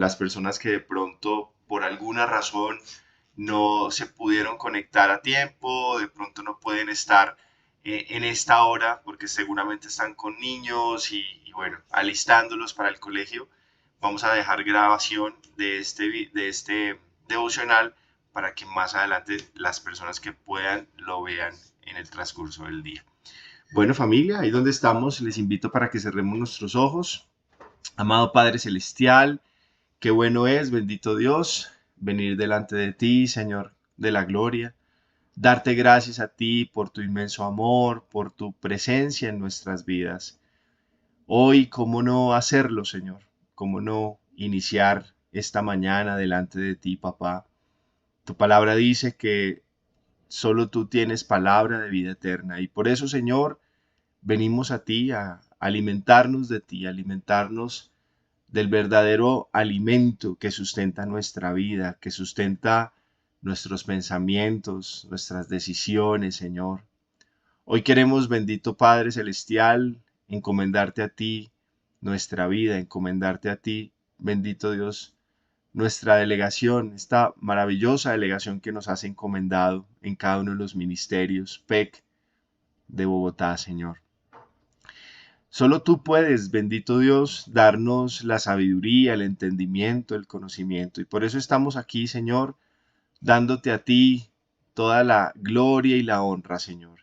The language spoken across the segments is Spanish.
las personas que de pronto por alguna razón no se pudieron conectar a tiempo, de pronto no pueden estar en esta hora porque seguramente están con niños y bueno, alistándolos para el colegio. Vamos a dejar grabación de este devocional para que más adelante las personas que puedan lo vean en el transcurso del día. Bueno, familia, ahí donde estamos, les invito para que cerremos nuestros ojos. Amado Padre Celestial, qué bueno es, bendito Dios, venir delante de ti, Señor de la gloria. Darte gracias a ti por tu inmenso amor, por tu presencia en nuestras vidas. Hoy, ¿cómo no hacerlo, Señor? ¿Cómo no iniciar esta mañana delante de ti, papá? Tu palabra dice que solo tú tienes palabra de vida eterna y por eso, Señor, venimos a ti a alimentarnos de ti, a alimentarnos del verdadero alimento que sustenta nuestra vida, que sustenta nuestros pensamientos, nuestras decisiones, Señor. Hoy queremos, bendito Padre Celestial, encomendarte a ti nuestra vida, encomendarte a ti, bendito Dios, nuestra delegación, esta maravillosa delegación que nos has encomendado en cada uno de los ministerios PEC de Bogotá, Señor. Solo tú puedes, bendito Dios, darnos la sabiduría, el entendimiento, el conocimiento. Y por eso estamos aquí, Señor, dándote a ti toda la gloria y la honra, Señor.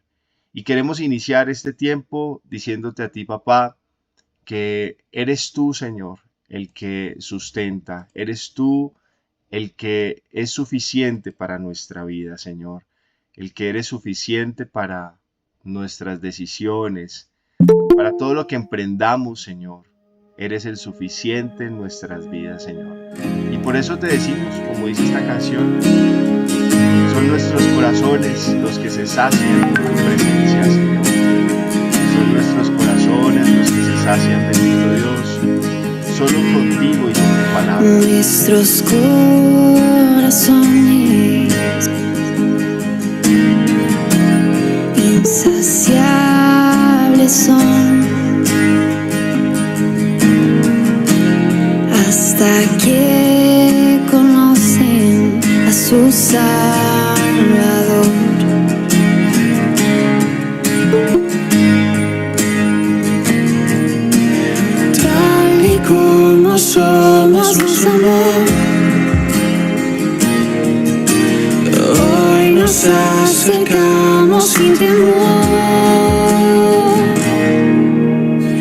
Y queremos iniciar este tiempo diciéndote a ti, papá, que eres tú, Señor, el que sustenta, eres tú el que es suficiente para nuestra vida, Señor, el que eres suficiente para nuestras decisiones, para todo lo que emprendamos, Señor. Eres el suficiente en nuestras vidas, Señor. Y por eso te decimos, como dice esta canción, son nuestros corazones los que se sacian con tu presencia, Señor. Son nuestros corazones los que se sacian, bendito Dios, solo contigo y con tu palabra. Nuestros corazones insaciables son hasta que conocen a su Salvador. Tal y como somos, nos amó. Hoy nos acercamos sin temor.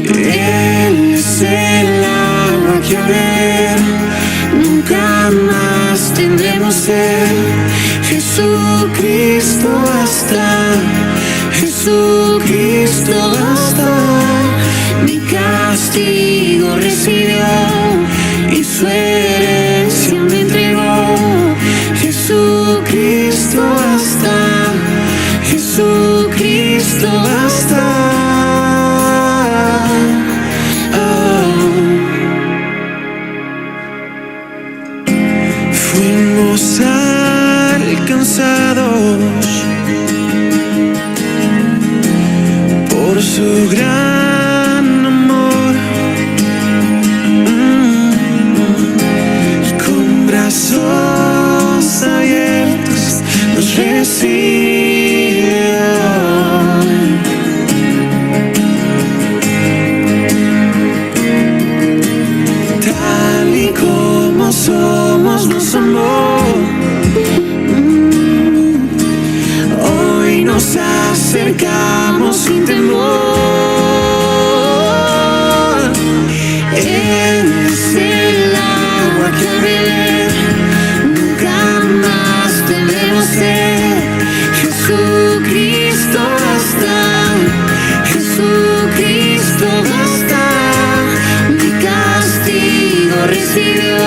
Él es el agua que a ver nunca más tendremos sed. Jesucristo basta, Jesucristo basta. Mi castigo recibió y su herencia me entregó. Jesucristo basta, Jesucristo basta. Fuimos alcanzados por su gran amor, con brazos abiertos nos recibe hoy. Tal y como somos, nos amó. Hoy nos acercamos sin temor. Él es el agua que a beber nunca más tendremos sed. Jesucristo basta, Jesucristo basta. Mi castigo recibió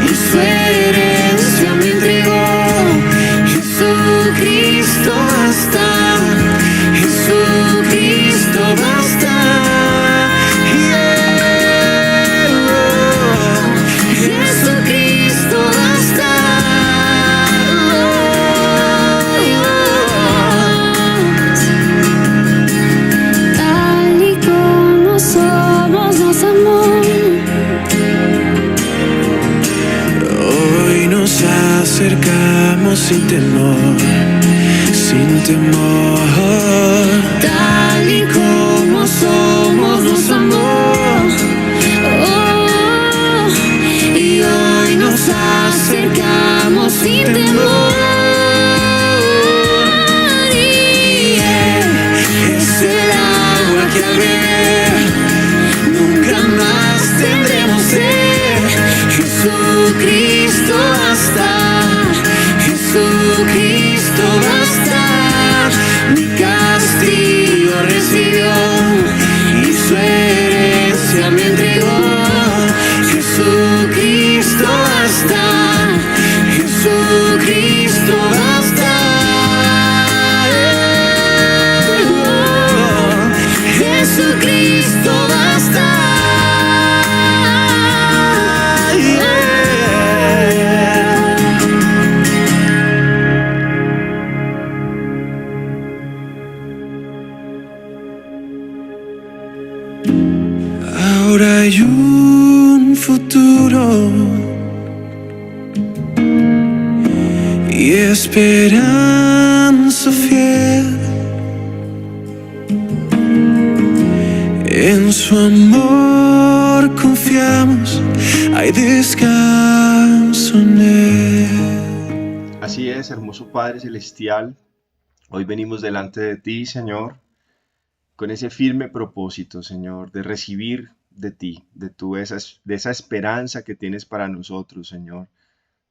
y su herencia me entregó. Jesucristo basta, Jesucristo basta. Jesucristo basta. Tal y como somos, nos amó. acercamos sin temor, sin temor. Tal y como somos nos amó, oh, y hoy nos acercamos sin temor. Y Él es el agua que al beber nunca más tendremos sed. Jesucristo basta, Jesucristo basta. Mi castigo recibió y su herencia me entregó. Jesucristo basta, Jesucristo basta. Jesucristo basta. Ahora hay un futuro y esperanza fiel. En su amor confiamos, hay descanso en Él. Así es, hermoso Padre Celestial, hoy venimos delante de ti, Señor, con ese firme propósito, Señor, de recibir de ti, de esa esperanza que tienes para nosotros, Señor,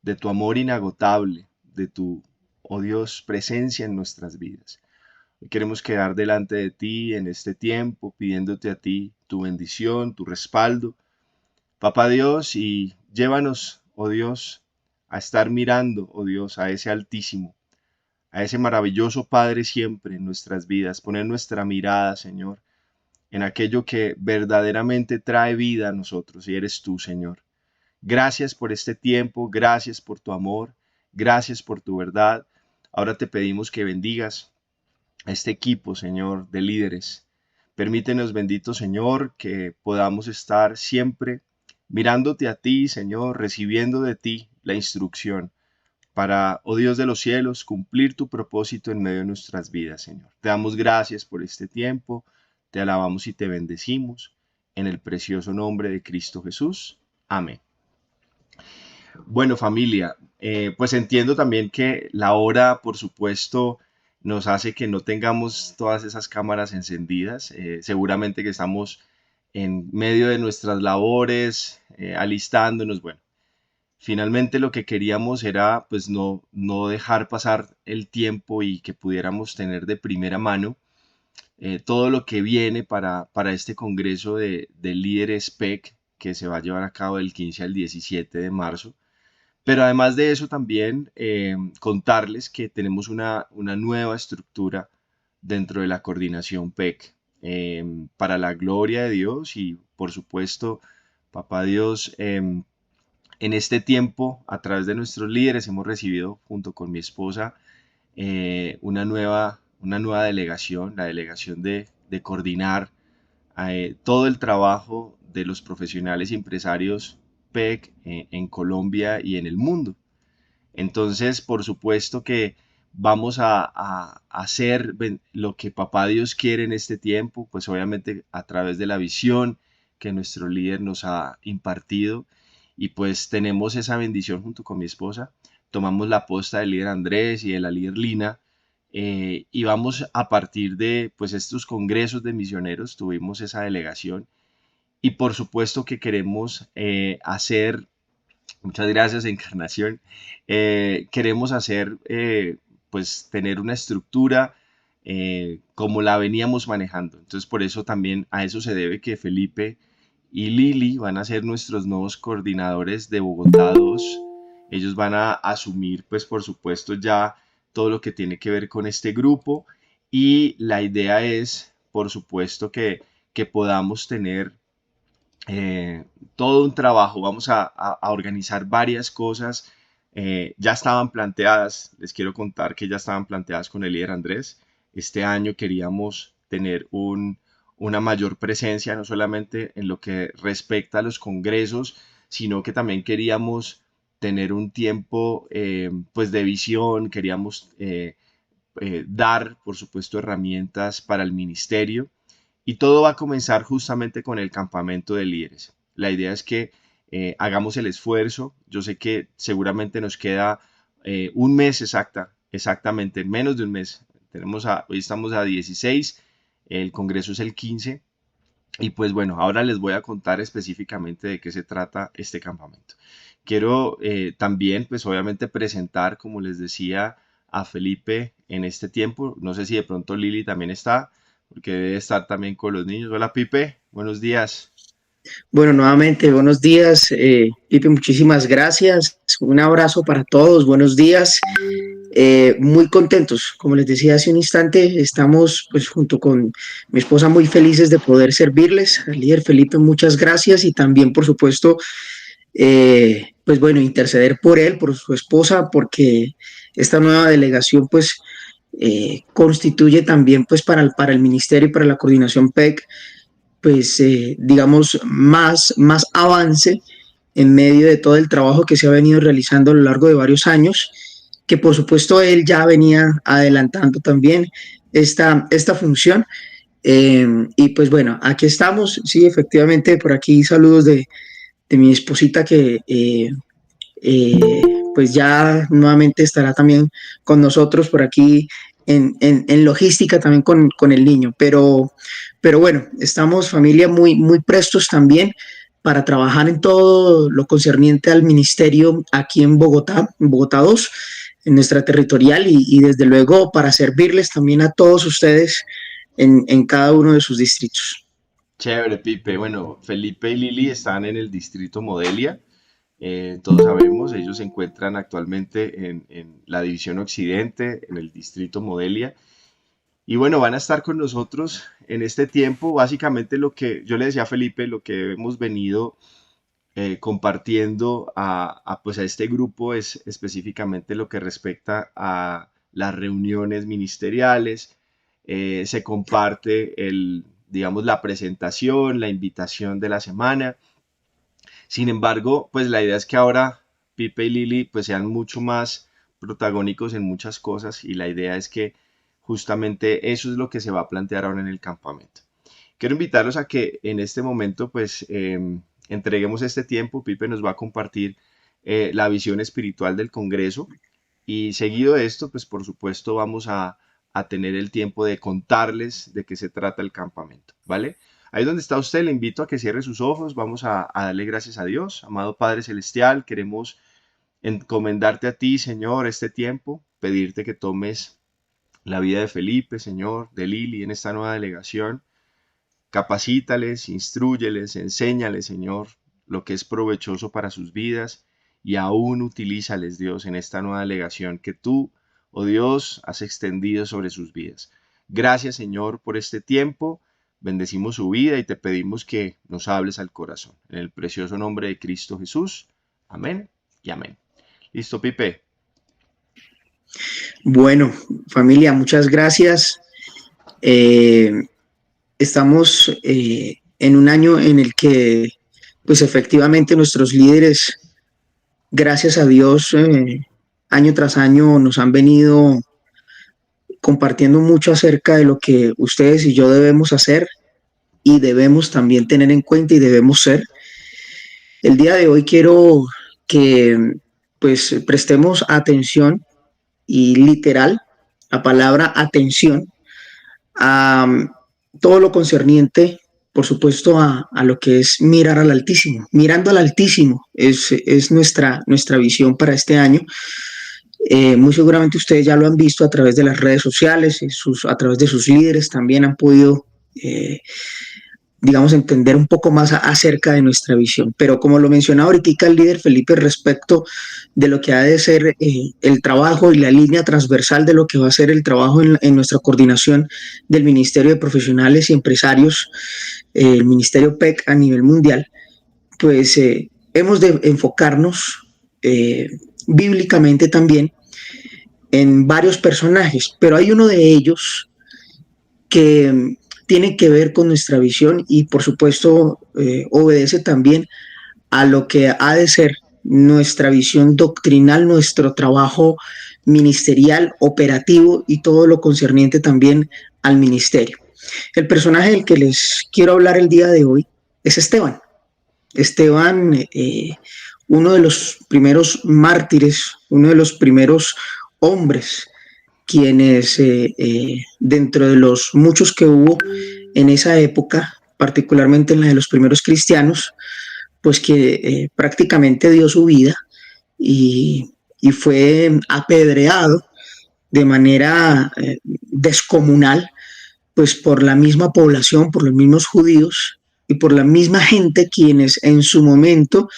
de tu amor inagotable, de tu, oh Dios, presencia en nuestras vidas. Hoy queremos quedar delante de ti en este tiempo, pidiéndote a ti tu bendición, tu respaldo, Papá Dios, y llévanos, oh Dios, a estar mirando, oh Dios, a ese Altísimo, a ese maravilloso Padre siempre en nuestras vidas, poner nuestra mirada, Señor, en aquello que verdaderamente trae vida a nosotros, y eres tú, Señor. Gracias por este tiempo, gracias por tu amor, gracias por tu verdad. Ahora te pedimos que bendigas a este equipo, Señor, de líderes. Permítenos, bendito Señor, que podamos estar siempre mirándote a ti, Señor, recibiendo de ti la instrucción para, oh Dios de los cielos, cumplir tu propósito en medio de nuestras vidas, Señor. Te damos gracias por este tiempo, te alabamos y te bendecimos, en el precioso nombre de Cristo Jesús. Amén. Bueno, familia, pues entiendo también que la hora, por supuesto, nos hace que no tengamos todas esas cámaras encendidas. Seguramente que estamos en medio de nuestras labores, alistándonos. Bueno, finalmente lo que queríamos era pues no dejar pasar el tiempo y que pudiéramos tener de primera mano todo lo que viene para este Congreso de Líderes PEC que se va a llevar a cabo del 15 al 17 de marzo. Pero además de eso también contarles que tenemos una nueva estructura dentro de la coordinación PEC para la gloria de Dios y por supuesto, Papá Dios, en este tiempo a través de nuestros líderes hemos recibido junto con mi esposa una nueva delegación, la delegación de coordinar todo el trabajo de los profesionales y empresarios PEC en Colombia y en el mundo. Entonces, por supuesto que vamos a hacer lo que Papá Dios quiere en este tiempo, pues obviamente a través de la visión que nuestro líder nos ha impartido y pues tenemos esa bendición junto con mi esposa. Tomamos la posta del líder Andrés y de la líder Lina y vamos a partir de pues estos congresos de misioneros, tuvimos esa delegación y por supuesto que queremos hacer, muchas gracias Encarnación, queremos hacer pues tener una estructura como la veníamos manejando. Entonces por eso también a eso se debe que Felipe y Lili van a ser nuestros nuevos coordinadores de Bogotá 2. Ellos van a asumir pues por supuesto ya todo lo que tiene que ver con este grupo y la idea es por supuesto que podamos tener todo un trabajo, vamos a organizar varias cosas, ya estaban planteadas, les quiero contar que ya estaban planteadas con el líder Andrés. Este año queríamos tener una mayor presencia, no solamente en lo que respecta a los congresos, sino que también queríamos tener un tiempo pues de visión, queríamos dar, por supuesto, herramientas para el ministerio y todo va a comenzar justamente con el campamento de líderes. La idea es que hagamos el esfuerzo. Yo sé que seguramente nos queda un mes exactamente, menos de un mes. Hoy estamos a 16, el Congreso es el 15. Y pues bueno, ahora les voy a contar específicamente de qué se trata este campamento. Quiero también, pues obviamente presentar, como les decía, a Felipe en este tiempo. No sé si de pronto Lili también está, porque debe estar también con los niños. Hola Pipe, buenos días. Bueno, nuevamente, buenos días, Pipe, muchísimas gracias. Un abrazo para todos, buenos días. Muy contentos, como les decía hace un instante, estamos pues junto con mi esposa muy felices de poder servirles. Al líder Felipe, muchas gracias y también, por supuesto, pues bueno, interceder por él, por su esposa, porque esta nueva delegación pues constituye también pues para el ministerio y para la coordinación PEC pues digamos más avance en medio de todo el trabajo que se ha venido realizando a lo largo de varios años, que por supuesto él ya venía adelantando también esta función. Y pues bueno, aquí estamos, sí, efectivamente, por aquí saludos de mi esposita que eh, pues ya nuevamente estará también con nosotros por aquí en logística también con el niño. Pero bueno, estamos familia muy prestos también para trabajar en todo lo concerniente al ministerio aquí en Bogotá 2, en nuestra territorial y desde luego para servirles también a todos ustedes en cada uno de sus distritos. Chévere, Pipe. Bueno, Felipe y Lili están en el distrito Modelia. Todos sabemos, ellos se encuentran actualmente en la división occidente, en el distrito Modelia. Y bueno, van a estar con nosotros en este tiempo. Básicamente lo que yo le decía a Felipe, lo que hemos venido compartiendo pues a este grupo es específicamente lo que respecta a las reuniones ministeriales. Se comparte digamos, la presentación, la invitación de la semana. Sin embargo, pues la idea es que ahora Pipe y Lili pues sean mucho más protagónicos en muchas cosas y la idea es que justamente eso es lo que se va a plantear ahora en el campamento. Quiero invitarlos a que en este momento pues entreguemos este tiempo. Pipe nos va a compartir la visión espiritual del Congreso y seguido de esto pues por supuesto vamos a tener el tiempo de contarles de qué se trata el campamento, ¿vale? Ahí donde está usted, le invito a que cierre sus ojos. Vamos a darle gracias a Dios. Amado Padre Celestial, queremos encomendarte a ti, Señor, este tiempo, pedirte que tomes la vida de Felipe, Señor, de Lili en esta nueva delegación. Capacítales, instrúyeles, enséñales, Señor, lo que es provechoso para sus vidas y aún utilízales, Dios, en esta nueva delegación que tú, oh Dios, has extendido sobre sus vidas. Gracias, Señor, por este tiempo. Bendecimos su vida y te pedimos que nos hables al corazón. En el precioso nombre de Cristo Jesús. Amén y amén. Listo, Pipe. Bueno, familia, muchas gracias. Estamos en un año en el que, pues efectivamente, nuestros líderes, gracias a Dios, año tras año nos han venido compartiendo mucho acerca de lo que ustedes y yo debemos hacer y debemos también tener en cuenta y debemos ser. El día de hoy quiero que pues prestemos atención y literal, la palabra atención a todo lo concerniente, por supuesto, a lo que es mirar al Altísimo. Mirando al Altísimo es nuestra visión para este año. Muy seguramente ustedes ya lo han visto a través de las redes sociales, a través de sus líderes también han podido, digamos, entender un poco más acerca de nuestra visión. Pero como lo mencionaba ahorita el líder Felipe respecto de lo que ha de ser el trabajo y la línea transversal de lo que va a ser el trabajo en nuestra coordinación del Ministerio de Profesionales y Empresarios, el Ministerio PEC a nivel mundial, pues hemos de enfocarnos bíblicamente también en varios personajes, pero hay uno de ellos que tiene que ver con nuestra visión y por supuesto obedece también a lo que ha de ser nuestra visión doctrinal, nuestro trabajo ministerial, operativo y todo lo concerniente también al ministerio. El personaje del que les quiero hablar el día de hoy es Esteban. Esteban, uno de los primeros mártires, uno de los primeros hombres quienes dentro de los muchos que hubo en esa época, particularmente en la de los primeros cristianos, pues que prácticamente dio su vida y fue apedreado de manera descomunal, pues por la misma población, por los mismos judíos y por la misma gente quienes en su momento,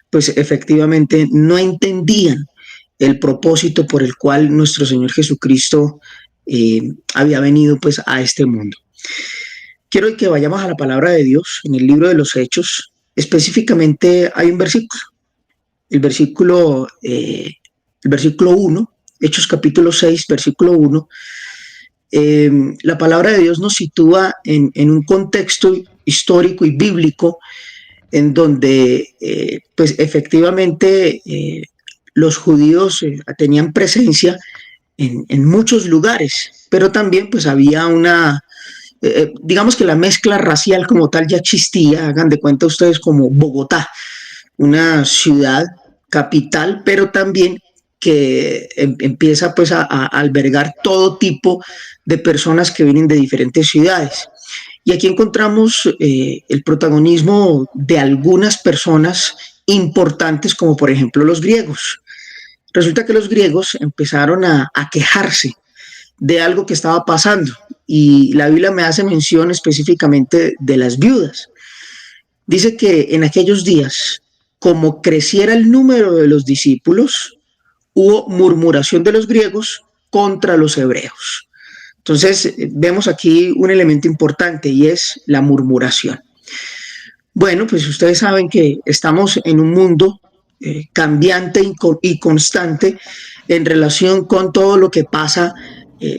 pues efectivamente no entendían el propósito por el cual nuestro Señor Jesucristo había venido pues a este mundo. Quiero que vayamos a la palabra de Dios en el libro de los Hechos. Específicamente hay un versículo, el versículo 1, Hechos capítulo 6, versículo 1. La palabra de Dios nos sitúa en un contexto histórico y bíblico en donde pues efectivamente los judíos tenían presencia en muchos lugares, pero también pues había una, digamos que la mezcla racial como tal ya existía. Hagan de cuenta ustedes como Bogotá, una ciudad capital, pero también que empieza pues a albergar todo tipo de personas que vienen de diferentes ciudades. Y aquí encontramos el protagonismo de algunas personas importantes, como por ejemplo los griegos. Resulta que los griegos empezaron a quejarse de algo que estaba pasando, y la Biblia me hace mención específicamente de las viudas. Dice que en aquellos días, como creciera el número de los discípulos, hubo murmuración de los griegos contra los hebreos. Entonces vemos aquí un elemento importante y es la murmuración. Bueno, pues ustedes saben que estamos en un mundo cambiante y constante en relación con todo lo que pasa.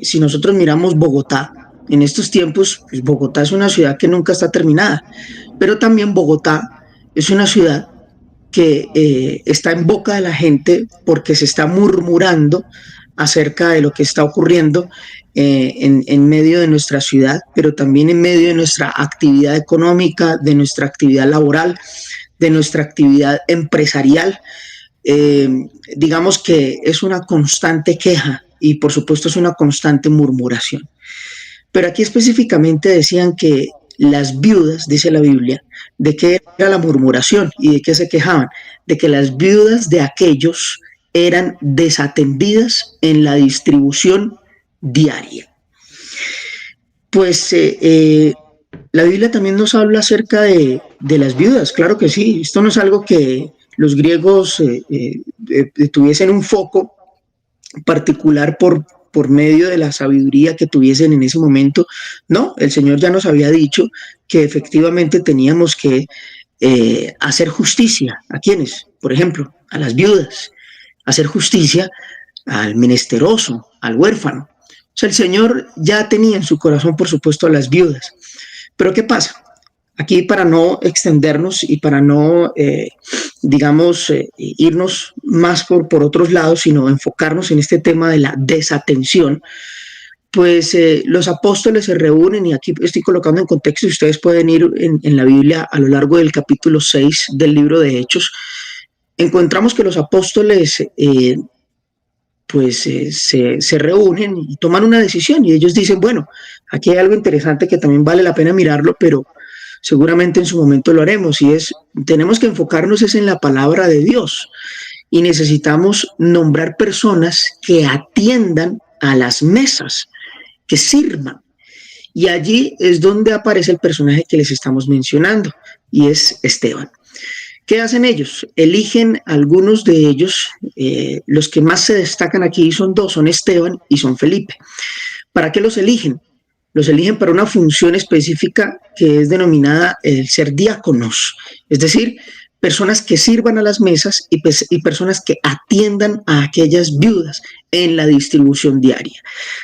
Si nosotros miramos Bogotá, en estos tiempos, pues Bogotá es una ciudad que nunca está terminada, pero también Bogotá es una ciudad que está en boca de la gente porque se está murmurando acerca de lo que está ocurriendo en medio de nuestra ciudad, pero también en medio de nuestra actividad económica, de nuestra actividad laboral, de nuestra actividad empresarial. Digamos que es una constante queja y por supuesto es una constante murmuración. Pero aquí específicamente decían que las viudas, dice la Biblia, ¿de qué era la murmuración y de qué se quejaban? De que las viudas de aquellos eran desatendidas en la distribución diaria. Pues la Biblia también nos habla acerca de las viudas, claro que sí. Esto no es algo que los griegos tuviesen un foco particular por medio de la sabiduría que tuviesen en ese momento. No, el Señor ya nos había dicho que efectivamente teníamos que hacer justicia. ¿A quiénes? Por ejemplo, a las viudas, hacer justicia al menesteroso, al huérfano. O sea, el Señor ya tenía en su corazón, por supuesto, a las viudas. Pero ¿qué pasa? Aquí, para no extendernos y para no, irnos más por otros lados, sino enfocarnos en este tema de la desatención, pues los apóstoles se reúnen, y aquí estoy colocando en contexto, y ustedes pueden ir en la Biblia a lo largo del capítulo 6 del libro de Hechos. Encontramos que los apóstoles se reúnen y toman una decisión, y ellos dicen, bueno, aquí hay algo interesante que también vale la pena mirarlo, pero seguramente en su momento lo haremos, y es, tenemos que enfocarnos en la palabra de Dios, y necesitamos nombrar personas que atiendan a las mesas, que sirvan. Y allí es donde aparece el personaje que les estamos mencionando, y es Esteban. ¿Qué hacen ellos? Eligen algunos de ellos, los que más se destacan aquí son dos, son Esteban y son Felipe. ¿Para qué los eligen? Los eligen para una función específica que es denominada el ser diáconos, es decir, personas que sirvan a las mesas y personas que atiendan a aquellas viudas en la distribución diaria.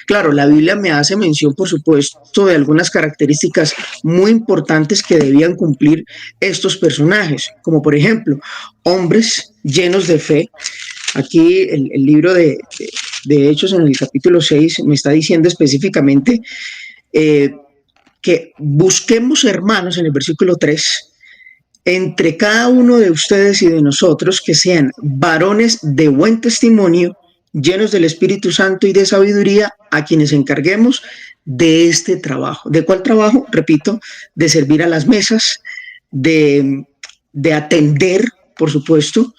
Claro, la Biblia me hace mención, por supuesto, de algunas características muy importantes que debían cumplir estos personajes, como por ejemplo, hombres llenos de fe. Aquí el libro de Hechos en el capítulo 6 me está diciendo específicamente eh, que busquemos, hermanos, en el versículo 3, entre cada uno de ustedes y de nosotros, que sean varones de buen testimonio, llenos del Espíritu Santo y de sabiduría, a quienes encarguemos de este trabajo. ¿De cuál trabajo? Repito, de servir a las mesas, de atender, por supuesto.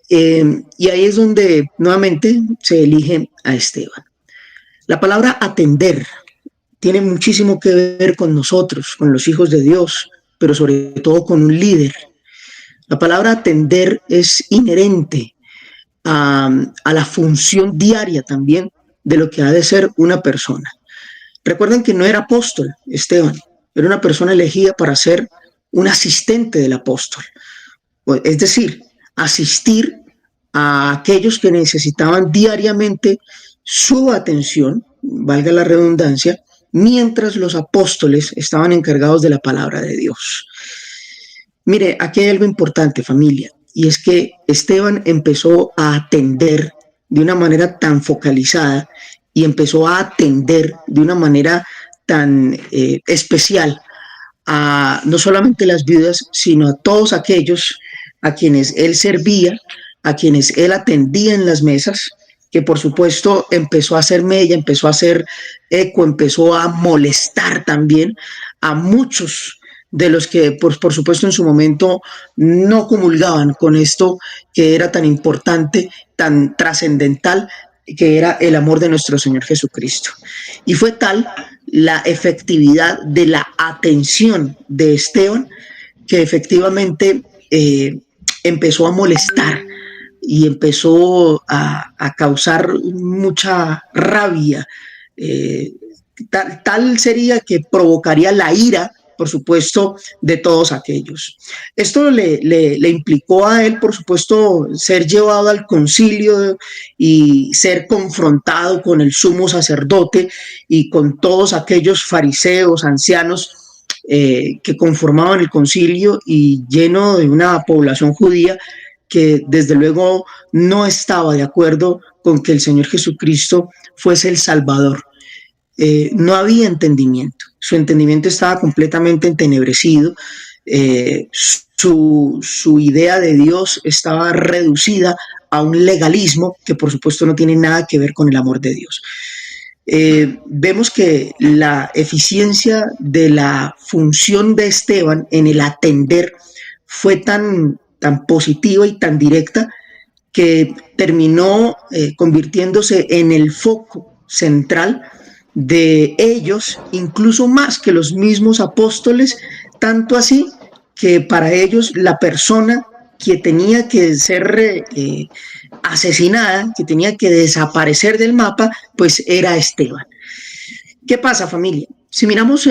Y ahí es donde nuevamente se elige a Esteban. La palabra atender tiene muchísimo que ver con nosotros, con los hijos de Dios, pero sobre todo con un líder. La palabra atender es inherente a la función diaria también de lo que ha de ser una persona. Recuerden que no era apóstol Esteban, era una persona elegida para ser un asistente del apóstol, es decir, asistir a aquellos que necesitaban diariamente su atención, valga la redundancia, mientras los apóstoles estaban encargados de la palabra de Dios. Mire, aquí hay algo importante, familia, y es que Esteban empezó a atender de una manera tan focalizada y empezó a atender de una manera tan especial a no solamente las viudas, sino a todos aquellos a quienes él servía, a quienes él atendía en las mesas, que por supuesto empezó a hacer mella, empezó a hacer eco, empezó a molestar también a muchos de los que por supuesto en su momento no comulgaban con esto que era tan importante, tan trascendental, que era el amor de nuestro Señor Jesucristo. Y fue tal la efectividad de la atención de Esteban que efectivamente empezó a molestar y empezó a causar mucha rabia. Tal sería que provocaría la ira, por supuesto, de todos aquellos. Esto le implicó a él, por supuesto, ser llevado al concilio y ser confrontado con el sumo sacerdote y con todos aquellos fariseos, ancianos que conformaban el concilio, y lleno de una población judía que desde luego no estaba de acuerdo con que el Señor Jesucristo fuese el Salvador. No había entendimiento, su entendimiento estaba completamente entenebrecido, su idea de Dios estaba reducida a un legalismo que por supuesto no tiene nada que ver con el amor de Dios. Vemos que la eficiencia de la función de Esteban en el atender fue tan positiva y tan directa que terminó convirtiéndose en el foco central de ellos, incluso más que los mismos apóstoles, tanto así que para ellos la persona que tenía que ser asesinada, que tenía que desaparecer del mapa, pues era Esteban. ¿Qué pasa, familia? Si miramos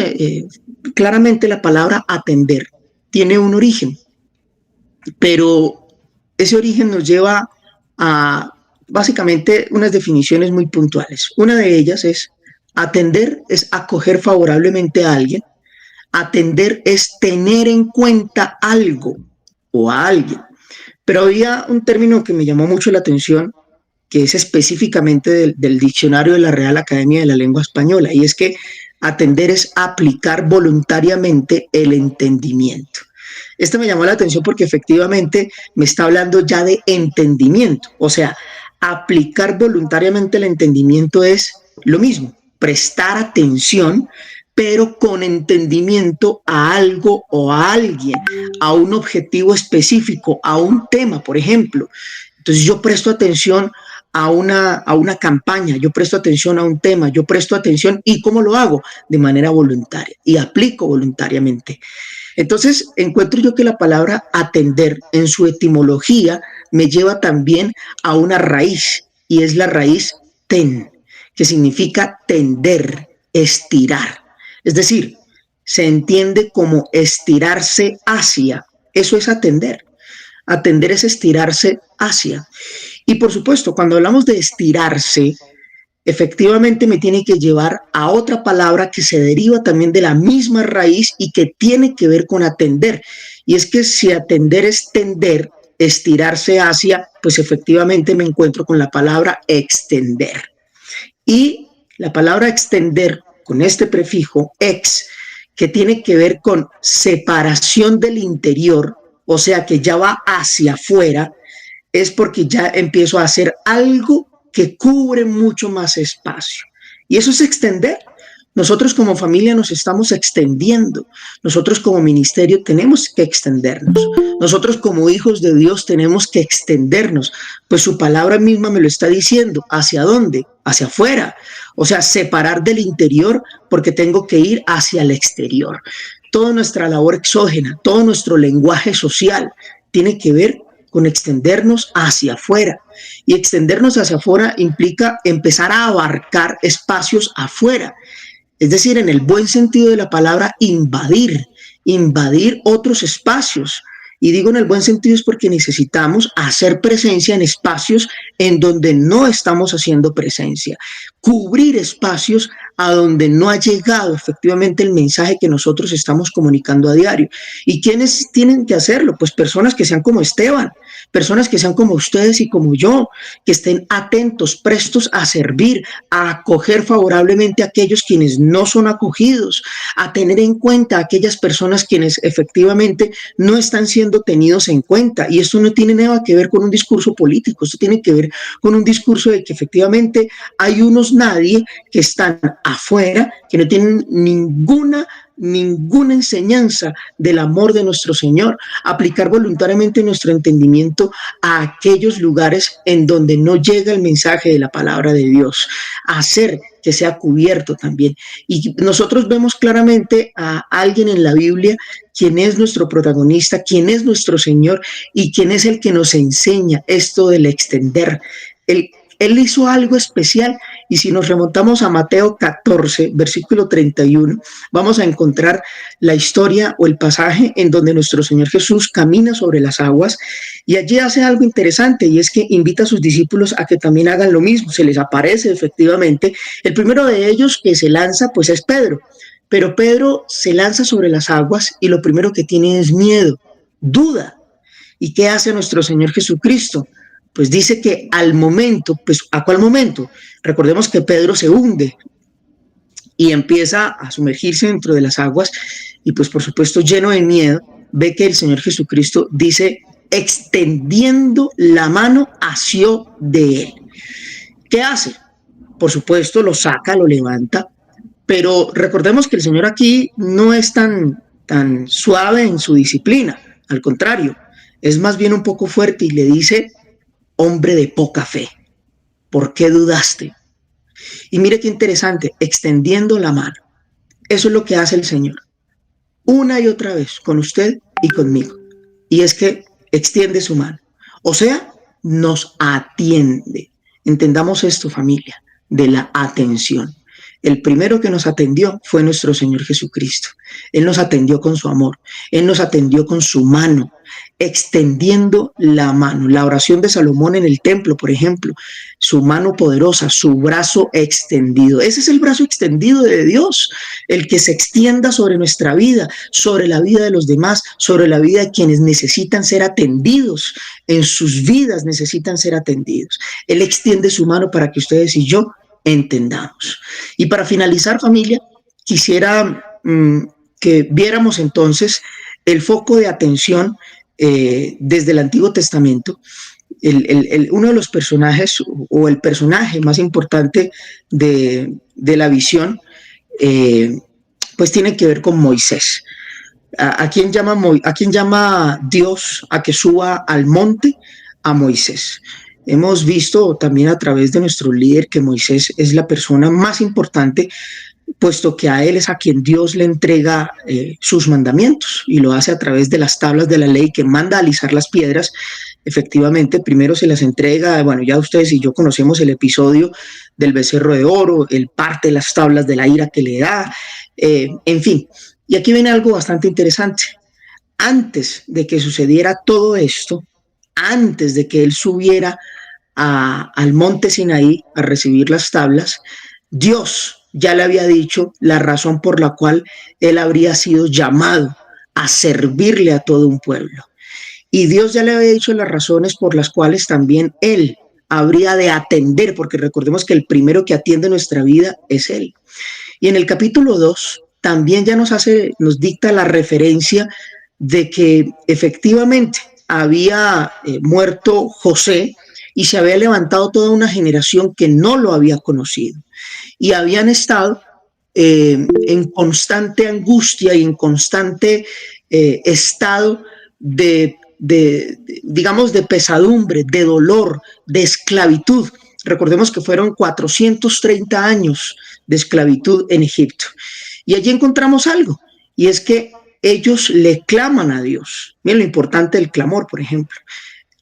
claramente, la palabra atender tiene un origen, pero ese origen nos lleva a básicamente unas definiciones muy puntuales. Una de ellas es: atender es acoger favorablemente a alguien, atender es tener en cuenta algo o a alguien. Pero había un término que me llamó mucho la atención, que es específicamente del diccionario de la Real Academia de la Lengua Española, y es que atender es aplicar voluntariamente el entendimiento. Esto me llamó la atención porque efectivamente me está hablando ya de entendimiento, o sea, aplicar voluntariamente el entendimiento es lo mismo, prestar atención, pero con entendimiento a algo o a alguien, a un objetivo específico, a un tema, por ejemplo. Entonces yo presto atención a una campaña, yo presto atención a un tema, yo presto atención, ¿y cómo lo hago? De manera voluntaria, y aplico voluntariamente. Entonces encuentro yo que la palabra atender en su etimología me lleva también a una raíz, y es la raíz ten, que significa tender, estirar. Es decir, se entiende como estirarse hacia. Eso es atender. Atender es estirarse hacia. Y por supuesto, cuando hablamos de estirarse, efectivamente me tiene que llevar a otra palabra que se deriva también de la misma raíz y que tiene que ver con atender. Y es que si atender es tender, estirarse hacia, pues efectivamente me encuentro con la palabra extender. Y la palabra extender, con este prefijo ex, que tiene que ver con separación del interior, o sea que ya va hacia afuera, es porque ya empiezo a hacer algo que cubre mucho más espacio. Y eso es extender. Nosotros como familia nos estamos extendiendo. Nosotros como ministerio tenemos que extendernos. Nosotros como hijos de Dios tenemos que extendernos. Pues su palabra misma me lo está diciendo. ¿Hacia dónde? Hacia afuera. O sea, separar del interior porque tengo que ir hacia el exterior. Toda nuestra labor exógena, todo nuestro lenguaje social tiene que ver con extendernos hacia afuera. Y extendernos hacia afuera implica empezar a abarcar espacios afuera. Es decir, en el buen sentido de la palabra, invadir otros espacios. Y digo en el buen sentido es porque necesitamos hacer presencia en espacios en donde no estamos haciendo presencia, cubrir espacios a donde no ha llegado efectivamente el mensaje que nosotros estamos comunicando a diario. ¿Y quiénes tienen que hacerlo? Pues personas que sean como Esteban, personas que sean como ustedes y como yo, que estén atentos, prestos a servir, a acoger favorablemente a aquellos quienes no son acogidos, a tener en cuenta a aquellas personas quienes efectivamente no están siendo tenidos en cuenta. Y esto no tiene nada que ver con un discurso político, esto tiene que ver con un discurso de que efectivamente hay unos nadie que están afuera, que no tienen ninguna enseñanza del amor de nuestro Señor, aplicar voluntariamente nuestro entendimiento a aquellos lugares en donde no llega el mensaje de la palabra de Dios, hacer que sea cubierto también. Y nosotros vemos claramente a alguien en la Biblia quien es nuestro protagonista, quien es nuestro Señor y quien es el que nos enseña esto del extender. Él hizo algo especial y si nos remontamos a Mateo 14, versículo 31, vamos a encontrar la historia o el pasaje en donde nuestro Señor Jesús camina sobre las aguas y allí hace algo interesante y es que invita a sus discípulos a que también hagan lo mismo. Se les aparece efectivamente. El primero de ellos que se lanza pues es Pedro, pero Pedro se lanza sobre las aguas y lo primero que tiene es miedo, duda. ¿Y qué hace nuestro Señor Jesucristo? Pues dice que al momento, pues ¿a cuál momento? Recordemos que Pedro se hunde y empieza a sumergirse dentro de las aguas y pues por supuesto lleno de miedo, ve que el Señor Jesucristo dice, extendiendo la mano, asió de él. ¿Qué hace? Por supuesto lo saca, lo levanta, pero recordemos que el Señor aquí no es tan suave en su disciplina, al contrario, es más bien un poco fuerte y le dice, hombre de poca fe, ¿por qué dudaste? Y mire qué interesante, extendiendo la mano. Eso es lo que hace el Señor, una y otra vez, con usted y conmigo. Y es que extiende su mano. O sea, nos atiende. Entendamos esto, familia, de la atención. El primero que nos atendió fue nuestro Señor Jesucristo. Él nos atendió con su amor. Él nos atendió con su mano, extendiendo la mano. La oración de Salomón en el templo, por ejemplo, su mano poderosa, su brazo extendido. Ese es el brazo extendido de Dios, el que se extienda sobre nuestra vida, sobre la vida de los demás, sobre la vida de quienes necesitan ser atendidos, en sus vidas necesitan ser atendidos. Él extiende su mano para que ustedes y yo entendamos. Y para finalizar, familia, quisiera que viéramos entonces el foco de atención desde el Antiguo Testamento. Uno de los personajes o el personaje más importante de la visión pues tiene que ver con Moisés. ¿A quién llama Dios a que suba al monte? A Moisés. Hemos visto también a través de nuestro líder que Moisés es la persona más importante, puesto que a él es a quien Dios le entrega sus mandamientos y lo hace a través de las tablas de la ley que manda a alisar las piedras. Efectivamente, primero se las entrega, bueno, ya ustedes y yo conocemos el episodio del becerro de oro, él parte las tablas de la ira que le da, en fin. Y aquí viene algo bastante interesante. Antes de que sucediera todo esto, antes de que él subiera al monte Sinaí a recibir las tablas, Dios ya le había dicho la razón por la cual él habría sido llamado a servirle a todo un pueblo. y Dios ya le había dicho las razones por las cuales también Él habría de atender, porque recordemos que el primero que atiende nuestra vida es Él. Y en el capítulo 2 también ya nos dicta la referencia de que efectivamente había muerto José y se había levantado toda una generación que no lo había conocido y habían estado en constante angustia y en constante estado digamos, de pesadumbre, de dolor, de esclavitud. Recordemos que fueron 430 años de esclavitud en Egipto. Y allí encontramos algo, y es que ellos le claman a Dios. Miren lo importante del clamor, por ejemplo.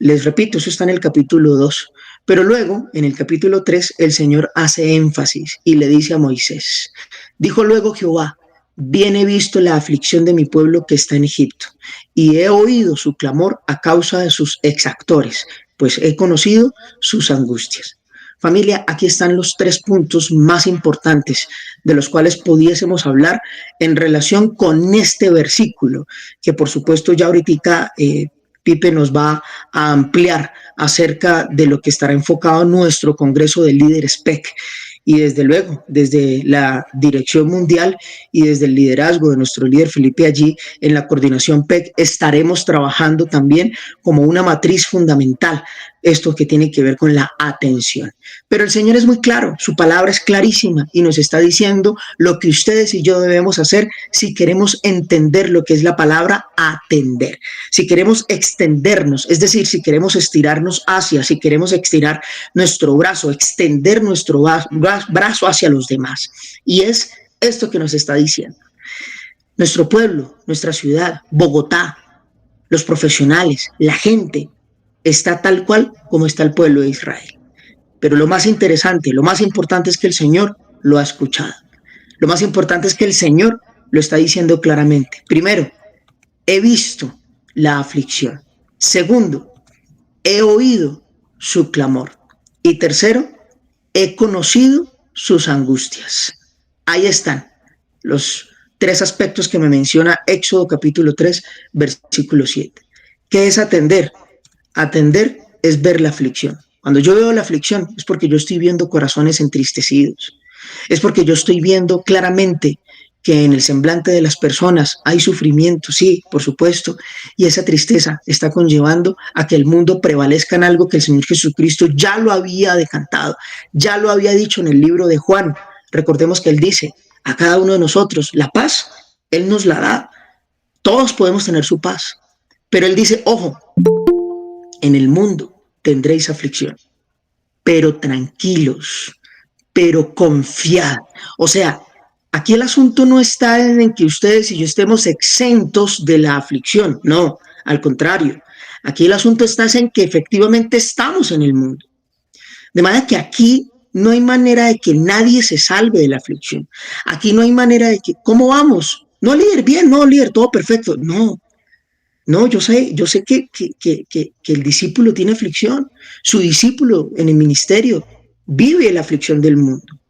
Les repito, eso está en el capítulo 2. Pero luego, en el capítulo 3, el Señor hace énfasis y le dice a Moisés, dijo luego Jehová, bien he visto la aflicción de mi pueblo que está en Egipto, y he oído su clamor a causa de sus exactores, pues he conocido sus angustias. Familia, aquí están los 3 puntos más importantes de los cuales pudiésemos hablar en relación con este versículo, que por supuesto ya ahorita Pipe nos va a ampliar acerca de lo que estará enfocado en nuestro Congreso de Líderes PEC. Y desde luego, desde la dirección mundial y desde el liderazgo de nuestro líder Felipe allí en la coordinación PEC, estaremos trabajando también como una matriz fundamental, esto que tiene que ver con la atención. Pero el Señor es muy claro, su palabra es clarísima y nos está diciendo lo que ustedes y yo debemos hacer si queremos entender lo que es la palabra atender, si queremos extendernos, es decir, si queremos estirarnos hacia, si queremos estirar nuestro brazo, extender nuestro brazo hacia los demás. Y es esto que nos está diciendo. Nuestro pueblo, nuestra ciudad, Bogotá, los profesionales, la gente, está tal cual como está el pueblo de Israel. Pero lo más interesante, lo más importante es que el Señor lo ha escuchado. Lo más importante es que el Señor lo está diciendo claramente. Primero, he visto la aflicción. Segundo, he oído su clamor. Y tercero, he conocido sus angustias. Ahí están los 3 aspectos que me menciona Éxodo capítulo 3, versículo 7. ¿Qué es atender? Atender es ver la aflicción. Cuando yo veo la aflicción es porque yo estoy viendo corazones entristecidos. Es porque yo estoy viendo claramente que en el semblante de las personas hay sufrimiento, sí, por supuesto, y esa tristeza está conllevando a que el mundo prevalezca en algo que el Señor Jesucristo ya lo había decantado, ya lo había dicho en el libro de Juan. Recordemos que Él dice a cada uno de nosotros, la paz, Él nos la da, todos podemos tener su paz, pero Él dice, ojo, en el mundo tendréis aflicción, pero tranquilos, pero confiad. O sea, aquí el asunto no está en que ustedes y yo estemos exentos de la aflicción, no, al contrario. Aquí el asunto está en que efectivamente estamos en el mundo. De manera que aquí no hay manera de que nadie se salve de la aflicción. Aquí no hay manera de que, ¿cómo vamos? No, líder, bien, no, líder, todo perfecto. No, yo sé que el discípulo tiene aflicción. Su discípulo en el ministerio vive la aflicción del mundo.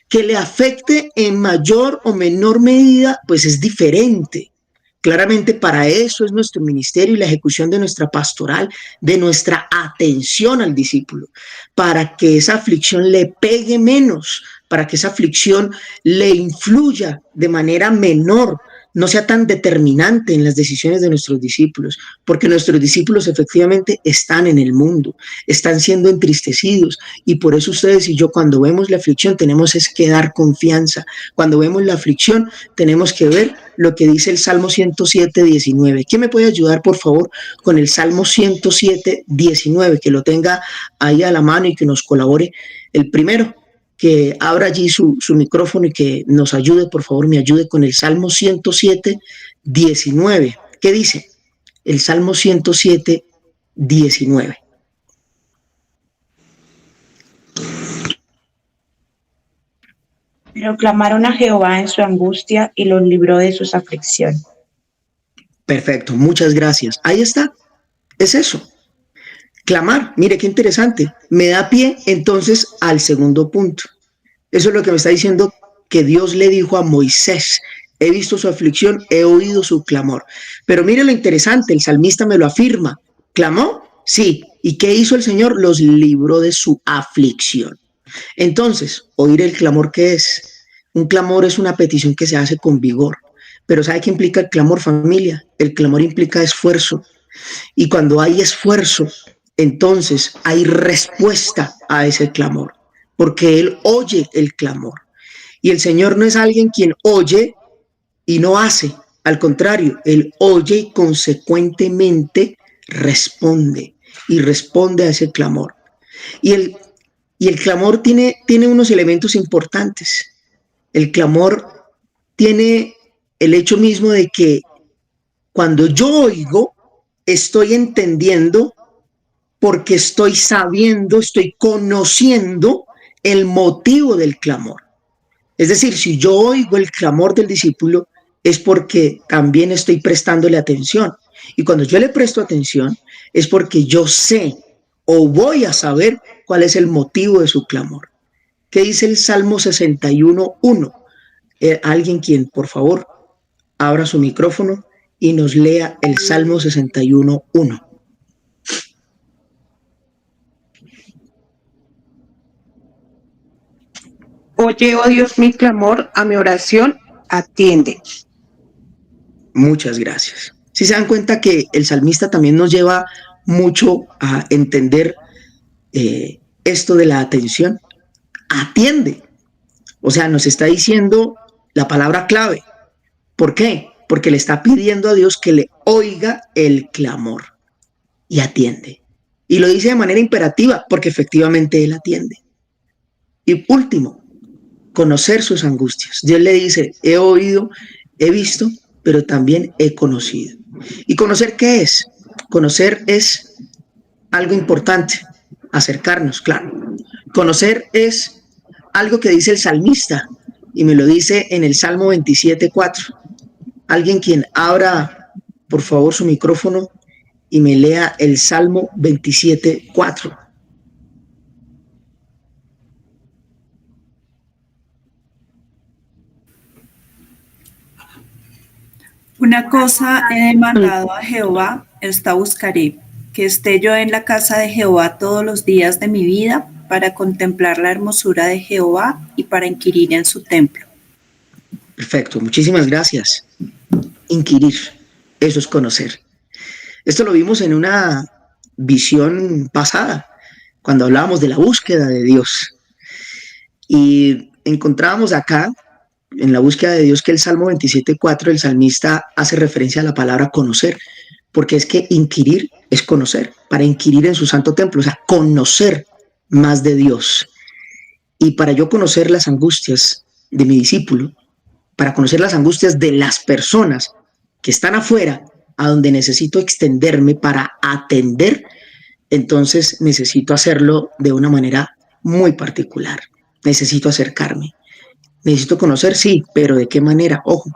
Que le afecte en mayor o menor medida, pues es diferente. Claramente para eso es nuestro ministerio y la ejecución de nuestra pastoral, de nuestra atención al discípulo, para que esa aflicción le pegue menos, para que esa aflicción le influya de manera menor, no sea tan determinante en las decisiones de nuestros discípulos, porque nuestros discípulos efectivamente están en el mundo, están siendo entristecidos, y por eso ustedes y yo cuando vemos la aflicción tenemos es que dar confianza. Cuando vemos la aflicción tenemos que ver lo que dice el Salmo 107, 19. ¿Quién me puede ayudar, por favor, con el Salmo 107, 19? Que lo tenga ahí a la mano y que nos colabore el primero, que abra allí su micrófono y que nos ayude, por favor, me ayude con el Salmo 107, 19. ¿Qué dice? El Salmo 107, 19. Pero clamaron a Jehová en su angustia y los libró de sus aflicciones. Perfecto, muchas gracias. Ahí está, es eso. Clamar, mire qué interesante, me da pie entonces al segundo punto. Eso es lo que me está diciendo que Dios le dijo a Moisés, he visto su aflicción, he oído su clamor. Pero mire lo interesante, el salmista me lo afirma, ¿Clamó? Sí. ¿Y qué hizo el Señor? Los libró de su aflicción. Entonces, oír el clamor, ¿qué es? Un clamor es una petición que se hace con vigor. Pero ¿sabe qué implica el clamor, familia? El clamor implica esfuerzo. Y cuando hay esfuerzo, entonces hay respuesta a ese clamor, porque Él oye el clamor. Y el Señor no es alguien quien oye y no hace. Al contrario, Él oye y consecuentemente responde. Y responde a ese clamor. Y el, y el clamor tiene unos elementos importantes. El clamor tiene el hecho mismo de que cuando yo oigo, estoy entendiendo porque estoy sabiendo, estoy conociendo el motivo del clamor. Es decir, si yo oigo el clamor del discípulo, es porque también estoy prestándole atención. Y cuando yo le presto atención, es porque yo sé o voy a saber cuál es el motivo de su clamor. ¿Qué dice el Salmo 61:1? Alguien quien, por favor, abra su micrófono y nos lea el Salmo 61:1. Oye, oh Dios, mi clamor, a mi oración, atiende. Muchas gracias. Si se dan cuenta que el salmista también nos lleva mucho a entender esto de la atención, atiende. O sea, nos está diciendo la palabra clave. ¿Por qué? Porque le está pidiendo a Dios que le oiga el clamor y atiende. Y lo dice de manera imperativa porque efectivamente Él atiende. Y último, conocer sus angustias. Dios le dice, he oído, he visto, pero también he conocido. ¿Y conocer qué es? Conocer es algo importante, acercarnos, claro. Conocer es algo que dice el salmista y me lo dice en el Salmo 27:4. Alguien quien abra, por favor, su micrófono y me lea el Salmo 27:4. Una cosa he demandado a Jehová, esta buscaré, que esté yo en la casa de Jehová todos los días de mi vida, para contemplar la hermosura de Jehová y para inquirir en su templo. Perfecto, muchísimas gracias. Inquirir, eso es conocer. Esto lo vimos en una visión pasada, cuando hablábamos de la búsqueda de Dios. Y encontrábamos acá, en la búsqueda de Dios, que el Salmo 27:4, el salmista hace referencia a la palabra conocer, porque es que inquirir es conocer, para inquirir en su santo templo, o sea, conocer más de Dios. Y para yo conocer las angustias de mi discípulo, para conocer las angustias de las personas que están afuera, a donde necesito extenderme para atender, entonces necesito hacerlo de una manera muy particular. Necesito acercarme. Necesito conocer, sí, pero ¿de qué manera? Ojo,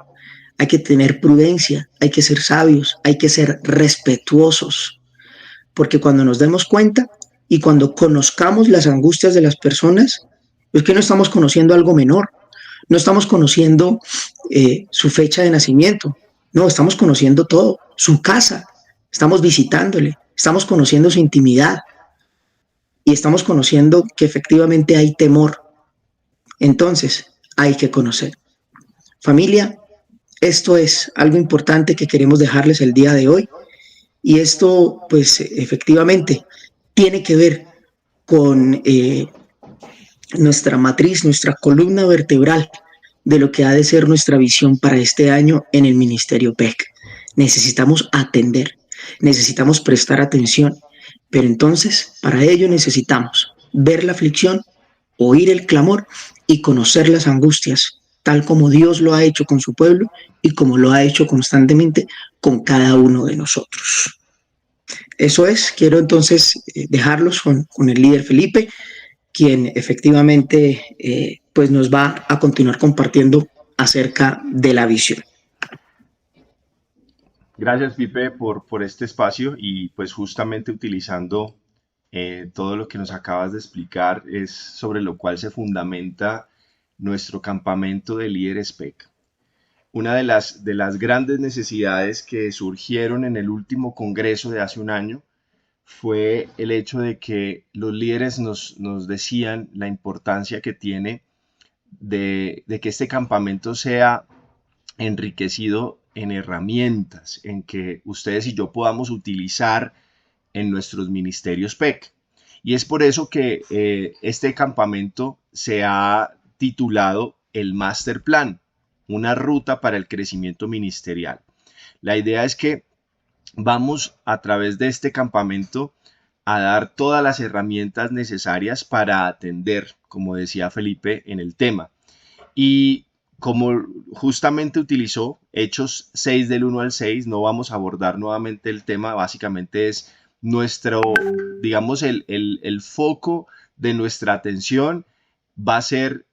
hay que tener prudencia, hay que ser sabios, hay que ser respetuosos, porque cuando nos demos cuenta y cuando conozcamos las angustias de las personas, es que no estamos conociendo algo menor, no estamos conociendo su fecha de nacimiento, no, estamos conociendo todo, su casa, estamos visitándole, estamos conociendo su intimidad y estamos conociendo que efectivamente hay temor. Entonces, hay que conocer. Familia, esto es algo importante que queremos dejarles el día de hoy y esto, pues, efectivamente tiene que ver con nuestra matriz, nuestra columna vertebral de lo que ha de ser nuestra visión para este año en el Ministerio PEC. Necesitamos atender, necesitamos prestar atención, pero entonces para ello necesitamos ver la aflicción, oír el clamor y conocer las angustias, tal como Dios lo ha hecho con su pueblo y como lo ha hecho constantemente con cada uno de nosotros. Eso es, quiero entonces dejarlos con el líder Felipe, quien efectivamente pues nos va a continuar compartiendo acerca de la visión. Gracias, Pipe, por este espacio y pues justamente utilizando todo lo que nos acabas de explicar es sobre lo cual se fundamenta nuestro campamento de líderes PEC. Una de las grandes necesidades que surgieron en el último congreso de hace un año fue el hecho de que los líderes nos decían la importancia que tiene de que este campamento sea enriquecido en herramientas, en que ustedes y yo podamos utilizar en nuestros ministerios PEC. Y es por eso que este campamento se ha titulado el Master Plan, una ruta para el crecimiento ministerial. La idea es que vamos a través de este campamento a dar todas las herramientas necesarias para atender, como decía Felipe en el tema. Y como justamente utilizó Hechos 6 del 1 al 6, no vamos a abordar nuevamente el tema, básicamente es nuestro, digamos, el foco de nuestra atención va a ser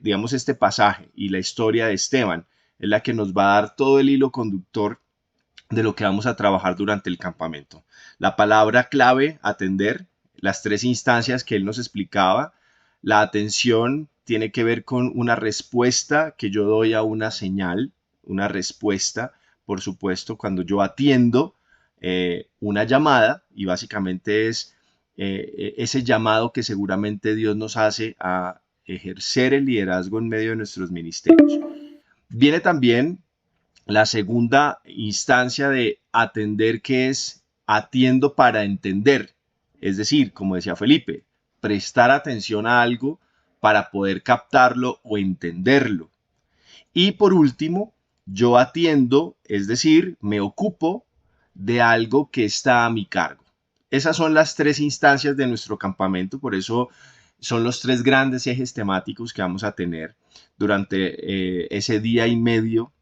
digamos, este pasaje y la historia de Esteban, es la que nos va a dar todo el hilo conductor de lo que vamos a trabajar durante el campamento. La palabra clave, atender, las tres instancias que él nos explicaba, la atención tiene que ver con una respuesta que yo doy a una señal, una respuesta, por supuesto, cuando yo atiendo una llamada, y básicamente es ese llamado que seguramente Dios nos hace a ejercer el liderazgo en medio de nuestros ministerios. Viene también la segunda instancia de atender, que es atiendo para entender. Es decir, como decía Felipe, prestar atención a algo para poder captarlo o entenderlo. Y por último, yo atiendo, es decir, me ocupo de algo que está a mi cargo. Esas son las tres instancias de nuestro campamento, por eso son los tres grandes ejes temáticos que vamos a tener durante ese día y medio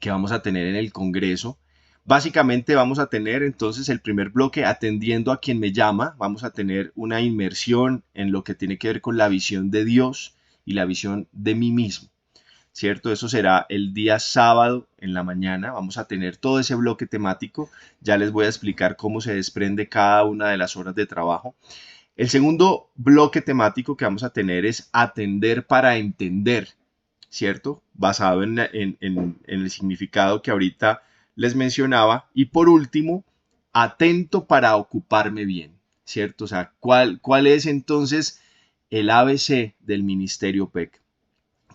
que vamos a tener en el Congreso. Básicamente vamos a tener entonces el primer bloque atendiendo a quien me llama, vamos a tener una inmersión en lo que tiene que ver con la visión de Dios y la visión de mí mismo, ¿cierto? Eso será el día sábado en la mañana, vamos a tener todo ese bloque temático, ya les voy a explicar cómo se desprende cada una de las horas de trabajo. El segundo bloque temático que vamos a tener es atender para entender, ¿cierto? Basado en el significado que ahorita les mencionaba. Y por último, atento para ocuparme bien, ¿cierto? O sea, ¿cuál es entonces el ABC del Ministerio PEC?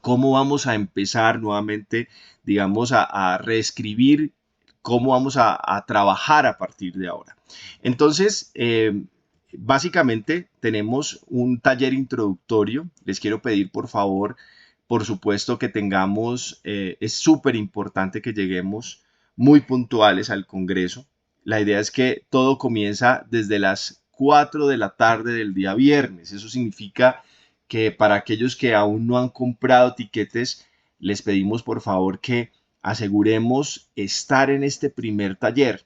¿Cómo vamos a empezar nuevamente, digamos, a reescribir cómo vamos a trabajar a partir de ahora? Entonces, básicamente tenemos un taller introductorio. Les quiero pedir, por favor, por supuesto que tengamos, es súper importante que lleguemos muy puntuales al Congreso. La idea es que todo comienza desde las 4 de la tarde del día viernes. Eso significa que para aquellos que aún no han comprado tiquetes, les pedimos por favor que aseguremos estar en este primer taller.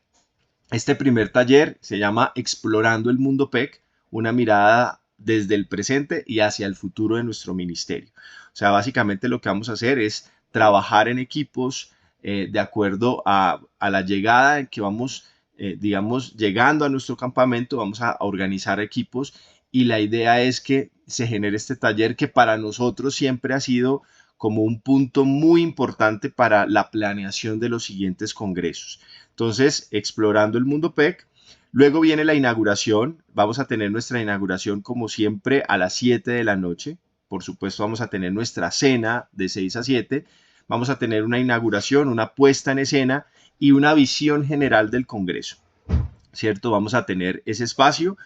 Este primer taller se llama Explorando el Mundo PEC, una mirada desde el presente y hacia el futuro de nuestro ministerio. O sea, básicamente lo que vamos a hacer es trabajar en equipos de acuerdo a la llegada en que vamos, digamos, llegando a nuestro campamento, vamos a organizar equipos y la idea es que se genere este taller que para nosotros siempre ha sido como un punto muy importante para la planeación de los siguientes congresos. Entonces, Explorando el Mundo PEC. Luego viene la inauguración. Vamos a tener nuestra inauguración como siempre a las 7 de la noche. Por supuesto, vamos a tener nuestra cena de 6 a 7. Vamos a tener una inauguración, una puesta en escena y una visión general del Congreso, ¿cierto? Vamos a tener ese espacio.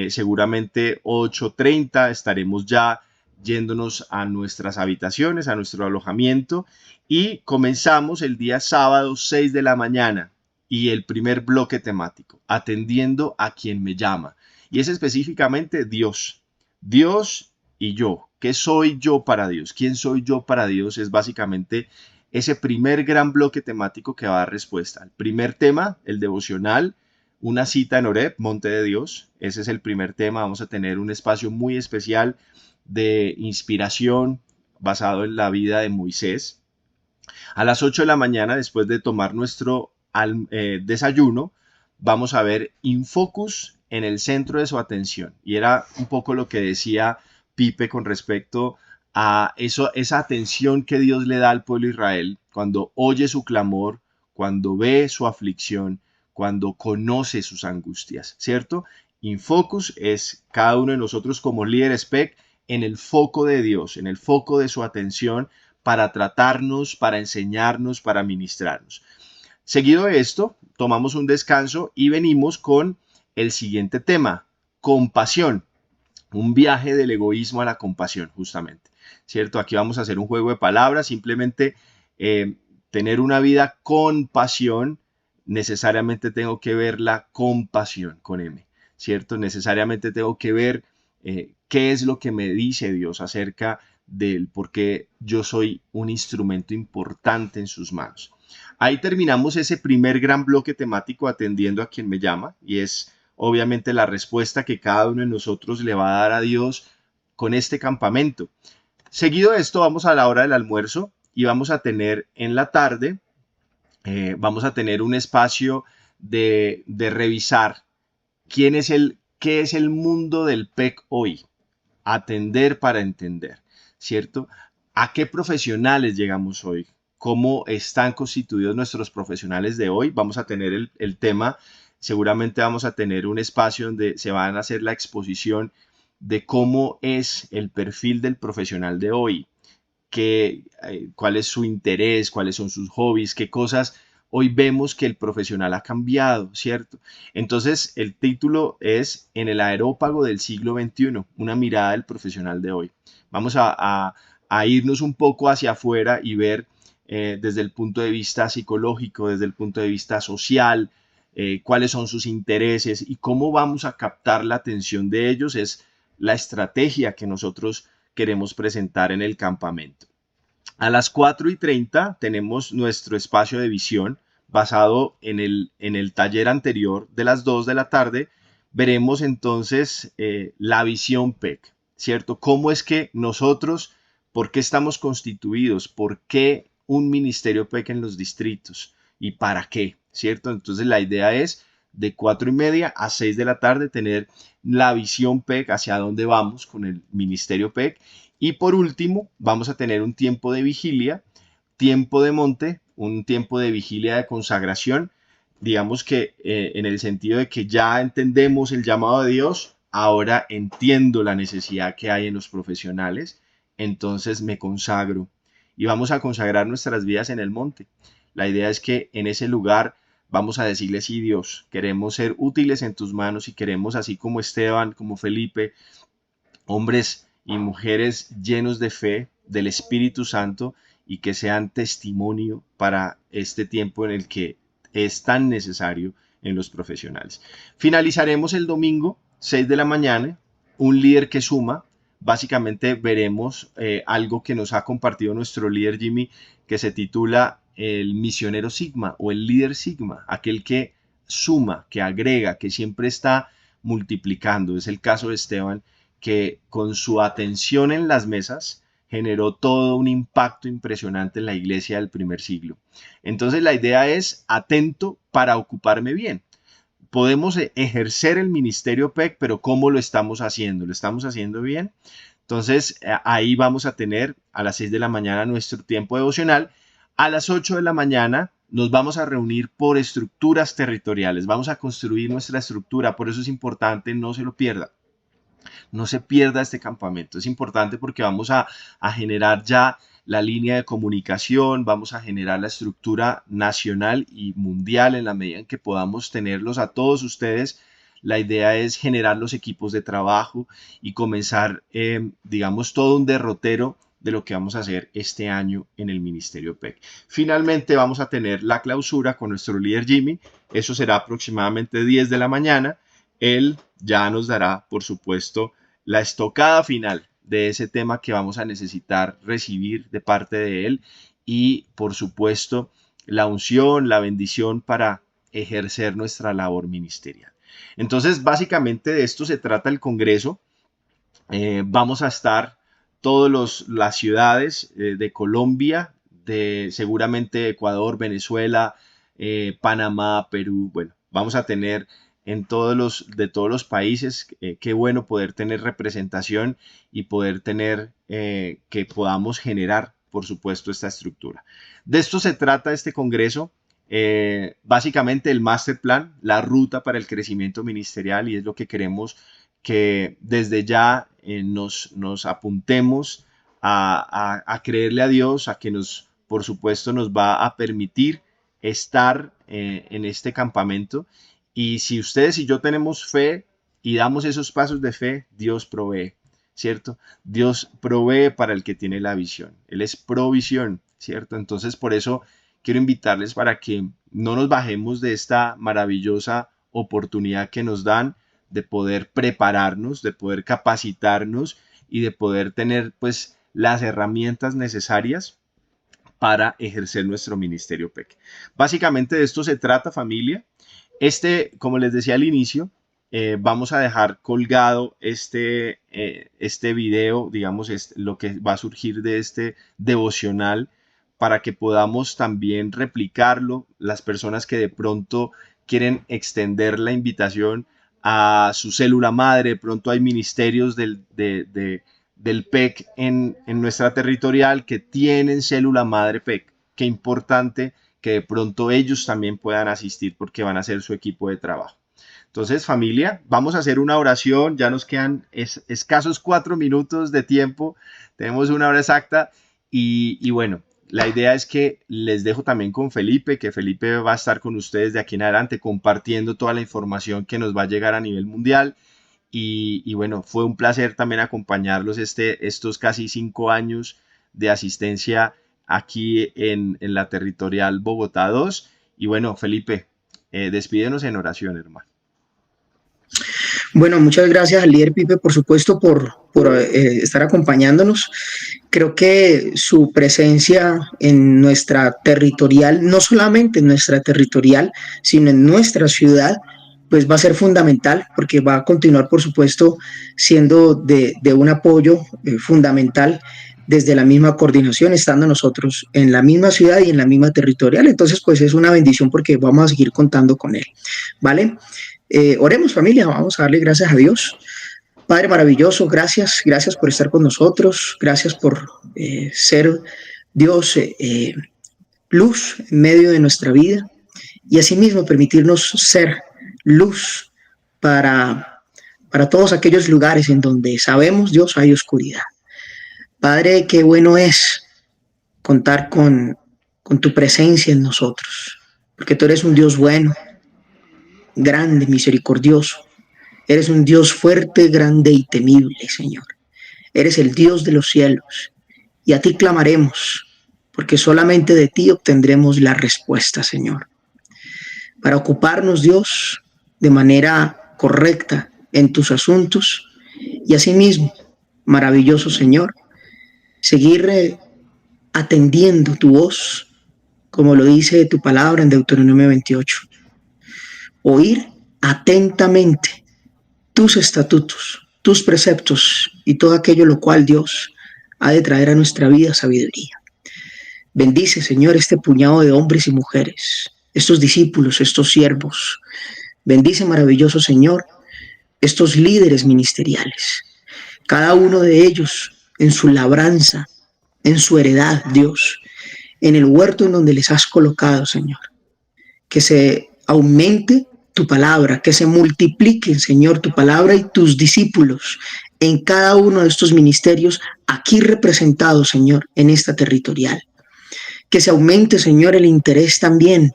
Seguramente 8:30 estaremos ya yéndonos a nuestras habitaciones, a nuestro alojamiento y comenzamos el día sábado 6 de la mañana y el primer bloque temático, atendiendo a quien me llama. Y es específicamente Dios. Dios y yo. ¿Qué soy yo para Dios? ¿Quién soy yo para Dios? Es básicamente ese primer gran bloque temático que va a dar respuesta. El primer tema, el devocional, una cita en Horeb, Monte de Dios. Ese es el primer tema. Vamos a tener un espacio muy especial de inspiración basado en la vida de Moisés. A las 8 de la mañana, después de tomar nuestro desayuno, vamos a ver Infocus en el centro de su atención. Y era un poco lo que decía Pipe con respecto a eso, esa atención que Dios le da al pueblo de Israel cuando oye su clamor, cuando ve su aflicción, cuando conoce sus angustias, ¿cierto? Infocus es cada uno de nosotros como líderes PEC en el foco de Dios, en el foco de su atención para tratarnos, para enseñarnos, para ministrarnos. Seguido de esto, tomamos un descanso y venimos con el siguiente tema, compasión. Un viaje del egoísmo a la compasión, justamente, ¿cierto? Aquí vamos a hacer un juego de palabras, simplemente tener una vida con pasión, necesariamente tengo que ver la compasión con M, ¿cierto? Necesariamente tengo que ver qué es lo que me dice Dios acerca del por qué yo soy un instrumento importante en sus manos. Ahí terminamos ese primer gran bloque temático atendiendo a quien me llama, y es obviamente la respuesta que cada uno de nosotros le va a dar a Dios con este campamento. Seguido de esto vamos a la hora del almuerzo y vamos a tener en la tarde, vamos a tener un espacio de revisar qué es el mundo del PEC hoy. Atender para entender, ¿cierto? ¿A qué profesionales llegamos hoy? ¿Cómo están constituidos nuestros profesionales de hoy? Vamos a tener el tema. Seguramente vamos a tener un espacio donde se van a hacer la exposición de cómo es el perfil del profesional de hoy, cuál es su interés, cuáles son sus hobbies, qué cosas hoy vemos que el profesional ha cambiado, ¿cierto? Entonces, el título es En el aerópago del siglo XXI, una mirada del profesional de hoy. Vamos a irnos un poco hacia afuera y ver desde el punto de vista psicológico, desde el punto de vista social, cuáles son sus intereses y cómo vamos a captar la atención de ellos es la estrategia que nosotros queremos presentar en el campamento. A las 4:30 tenemos nuestro espacio de visión basado en el taller anterior de las 2 de la tarde. Veremos entonces la visión PEC, ¿cierto? ¿Cómo es que nosotros, por qué estamos constituidos? ¿Por qué un ministerio PEC en los distritos? ¿Y para qué? ¿Cierto? Entonces la idea es de 4:30 a 6 de la tarde tener la visión PEC, hacia dónde vamos con el ministerio PEC. Y por último, vamos a tener un tiempo de vigilia, tiempo de monte, un tiempo de vigilia de consagración, digamos que en el sentido de que ya entendemos el llamado de Dios, ahora entiendo la necesidad que hay en los profesionales, entonces me consagro y vamos a consagrar nuestras vidas en el monte. La idea es que en ese lugar vamos a decirle, sí, Dios, queremos ser útiles en tus manos y queremos, así como Esteban, como Felipe, hombres y mujeres llenos de fe, del Espíritu Santo, y que sean testimonio para este tiempo en el que es tan necesario en los profesionales. Finalizaremos el domingo, 6 de la mañana, un líder que suma. Básicamente veremos algo que nos ha compartido nuestro líder Jimmy, que se titula el misionero Sigma o el líder Sigma, aquel que suma, que agrega, que siempre está multiplicando. Es el caso de Esteban, que con su atención en las mesas generó todo un impacto impresionante en la iglesia del primer siglo. Entonces la idea es atento para ocuparme bien. Podemos ejercer el ministerio PEC, pero ¿cómo lo estamos haciendo? ¿Lo estamos haciendo bien? Entonces ahí vamos a tener a las 6 de la mañana nuestro tiempo devocional. A las 8 de la mañana nos vamos a reunir por estructuras territoriales. Vamos a construir nuestra estructura. Por eso es importante, no se lo pierda. No se pierda este campamento. Es importante porque vamos a generar ya la línea de comunicación, vamos a generar la estructura nacional y mundial en la medida en que podamos tenerlos a todos ustedes. La idea es generar los equipos de trabajo y comenzar, digamos, todo un derrotero de lo que vamos a hacer este año en el Ministerio PEC. Finalmente vamos a tener la clausura con nuestro líder Jimmy. Eso será aproximadamente 10 de la mañana. Él ya nos dará, por supuesto, la estocada final de ese tema que vamos a necesitar recibir de parte de él y, por supuesto, la unción, la bendición para ejercer nuestra labor ministerial. Entonces, básicamente de esto se trata el Congreso. Vamos a estar todas las ciudades de Colombia, seguramente Ecuador, Venezuela, Panamá, Perú. Bueno, vamos a tener de todos los países. Qué bueno poder tener representación y poder tener que podamos generar, por supuesto, esta estructura. De esto se trata este congreso. básicamente el master plan, la ruta para el crecimiento ministerial, y es lo que queremos que desde ya nos apuntemos a creerle a Dios, a que por supuesto, nos va a permitir estar en este campamento. Y si ustedes y yo tenemos fe y damos esos pasos de fe, Dios provee, ¿cierto? Dios provee para el que tiene la visión. Él es provisión, ¿cierto? Entonces, por eso quiero invitarles para que no nos bajemos de esta maravillosa oportunidad que nos dan de poder prepararnos, de poder capacitarnos y de poder tener pues las herramientas necesarias para ejercer nuestro ministerio PEC. Básicamente de esto se trata, familia. Como les decía al inicio, vamos a dejar colgado este video, digamos, lo que va a surgir de este devocional, para que podamos también replicarlo. Las personas que de pronto quieren extender la invitación a su célula madre, de pronto hay ministerios del PEC en nuestra territorial que tienen célula madre PEC. Qué importante que de pronto ellos también puedan asistir, porque van a ser su equipo de trabajo. Entonces, familia, vamos a hacer una oración. Ya nos quedan escasos 4 minutos de tiempo. Tenemos una hora exacta. Y bueno, la idea es que les dejo también con Felipe, que Felipe va a estar con ustedes de aquí en adelante compartiendo toda la información que nos va a llegar a nivel mundial. Y bueno, fue un placer también acompañarlos estos casi 5 años de asistencia aquí en la territorial Bogotá 2. Y bueno, Felipe, despídenos en oración, hermano. Bueno, muchas gracias al líder Pipe, por supuesto, por estar acompañándonos. Creo que su presencia en nuestra territorial, no solamente en nuestra territorial, sino en nuestra ciudad, pues va a ser fundamental, porque va a continuar, por supuesto, siendo de un apoyo fundamental desde la misma coordinación, estando nosotros en la misma ciudad y en la misma territorial. Entonces, pues es una bendición, porque vamos a seguir contando con él, ¿vale? Oremos, familia, vamos a darle gracias a Dios. Padre maravilloso, gracias por estar con nosotros, gracias por ser Dios, luz en medio de nuestra vida, y asimismo permitirnos ser luz para todos aquellos lugares en donde sabemos, Dios, hay oscuridad. Padre, qué bueno es contar con tu presencia en nosotros, porque tú eres un Dios bueno, grande, misericordioso. Eres un Dios fuerte, grande y temible, Señor. Eres el Dios de los cielos, y a ti clamaremos, porque solamente de ti obtendremos la respuesta, Señor. Para ocuparnos, Dios, de manera correcta en tus asuntos, y asimismo, maravilloso Señor, seguir atendiendo tu voz, como lo dice tu palabra en Deuteronomio 28. Oír atentamente tus estatutos, tus preceptos y todo aquello lo cual Dios ha de traer a nuestra vida sabiduría. Bendice, Señor, este puñado de hombres y mujeres, estos discípulos, estos siervos. Bendice, maravilloso Señor, estos líderes ministeriales, cada uno de ellos en su labranza, en su heredad, Dios, en el huerto en donde les has colocado, Señor. Que se aumente tu palabra, que se multipliquen, Señor, tu palabra y tus discípulos en cada uno de estos ministerios aquí representados, Señor, en esta territorial. Que se aumente, Señor, el interés también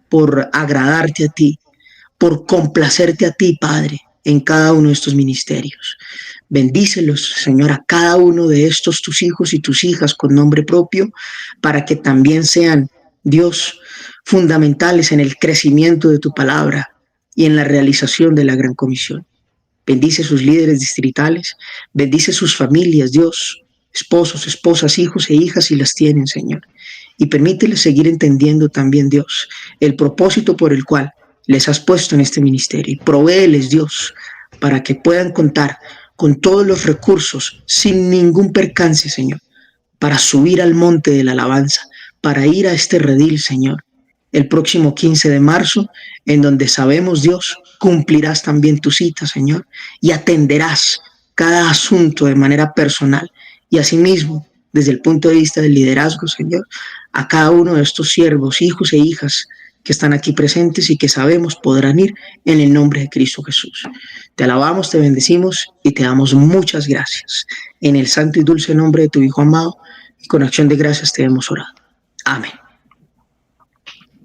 por agradarte a ti, por complacerte a ti, Padre, en cada uno de estos ministerios. Bendícelos, Señor, a cada uno de estos tus hijos y tus hijas con nombre propio, para que también sean, Dios, fundamentales en el crecimiento de tu palabra y en la realización de la gran comisión. Bendice sus líderes distritales, bendice sus familias, Dios, esposos, esposas, hijos e hijas si las tienen, Señor, y permíteles seguir entendiendo también, Dios, el propósito por el cual les has puesto en este ministerio, y provéeles, Dios, para que puedan contar con todos los recursos sin ningún percance, Señor, para subir al monte de la alabanza, para ir a este redil, Señor, el próximo 15 de marzo, en donde sabemos, Dios, cumplirás también tu cita, Señor, y atenderás cada asunto de manera personal, y asimismo, desde el punto de vista del liderazgo, Señor, a cada uno de estos siervos, hijos e hijas que están aquí presentes y que sabemos podrán ir en el nombre de Cristo Jesús. Te alabamos, te bendecimos y te damos muchas gracias. En el santo y dulce nombre de tu Hijo amado, y con acción de gracias te hemos orado. Amén.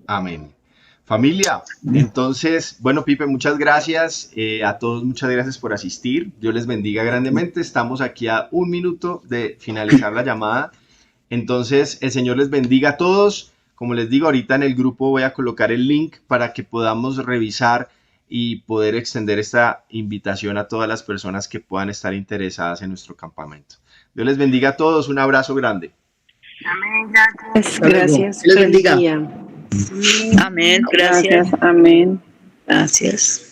Amén. Familia, entonces, bueno, Pipe, muchas gracias. A todos, muchas gracias por asistir. Dios les bendiga grandemente. Estamos aquí a 1 minuto de finalizar la llamada. Entonces, el Señor les bendiga a todos. Como les digo, ahorita en el grupo voy a colocar el link para que podamos revisar y poder extender esta invitación a todas las personas que puedan estar interesadas en nuestro campamento. Dios les bendiga a todos. Un abrazo grande. Amén, gracias. Gracias. Dios les bendiga. Feliz día. Amén, gracias. Amén. Gracias.